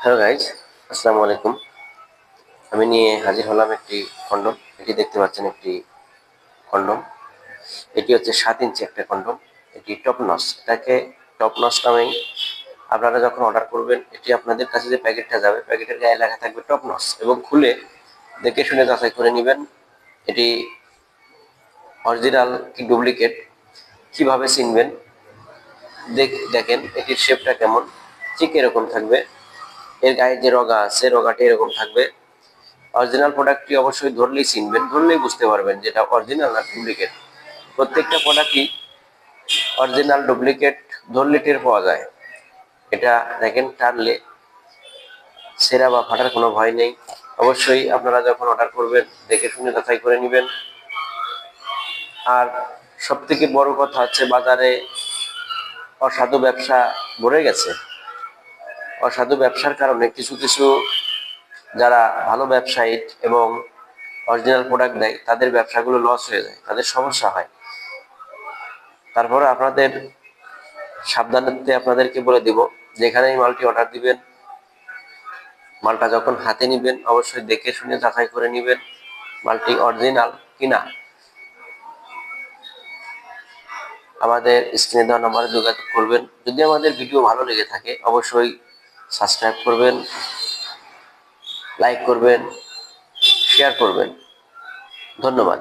Hello guys, আসসালামু আলাইকুম। আমি নিয়ে হাজির হলাম একটি কন্ডম। এটি দেখতে পাচ্ছেন একটি কন্ডম। এটি হচ্ছে 7 ইঞ্চি একটা কন্ডম। এটি টপ নচ, এটাকে টপ নচ নামেই আপনারা যখন অর্ডার করবেন, এটি আপনাদের কাছে যে প্যাকেটটা যাবে, প্যাকেটের গায়ে লেখা থাকবে টপ নচ, এবং খুলে দেখে শুনে যাচাই করে নেবেন এটি অরিজিনাল কি ডুপ্লিকেট। কিভাবে চিনবেন? দেখেন এটির শেপটা কেমন, ঠিক এরকম থাকবে। এর গায়ে যে রগা আছে, রগাটি এরকম থাকবে। অরিজিনাল প্রোডাক্টটি অবশ্যই ধরলেই চিনবেন, ধরলেই বুঝতে পারবেন যেটা অরিজিনাল না ডুপ্লিকেট। প্রত্যেকটা প্রোডাক্টই অরিজিনাল ডুপ্লিকেট ধরলে টের পাওয়া যায়। এটা দেখেন, টানলে ছেঁড়া বা ফাটার কোনো ভয় নেই। অবশ্যই আপনারা যখন অর্ডার করবেন দেখে শুনে যাচাই করে নেবেন। আর সব থেকে বড় কথা হচ্ছে, বাজারে অসাধু ব্যবসা ভরে গেছে। অসাধু ব্যবসার কারণে কিছু কিছু যারা ভালো ব্যবসায়ী এবং অরিজিনাল প্রোডাক্ট দেয়, তাদের ব্যবসাগুলো লস হয়ে যায়, তাদের সমস্যা হয়। তারপরে আপনাদের সাবধানার্থে আপনাদেরকে বলে দিব, যেখানে এই মালটি অর্ডার দিবেন, মালটা যখন হাতে নিবেন অবশ্যই দেখে শুনে যাচাই করে নিবেন মালটি অরিজিনাল কিনা। আমাদের স্ক্রিনে দেওয়া নাম্বারে যোগাযোগ করবেন। যদি আমাদের ভিডিও ভালো লেগে থাকে অবশ্যই সাবস্ক্রাইব করবেন, লাইক করবেন, শেয়ার করবেন। ধন্যবাদ।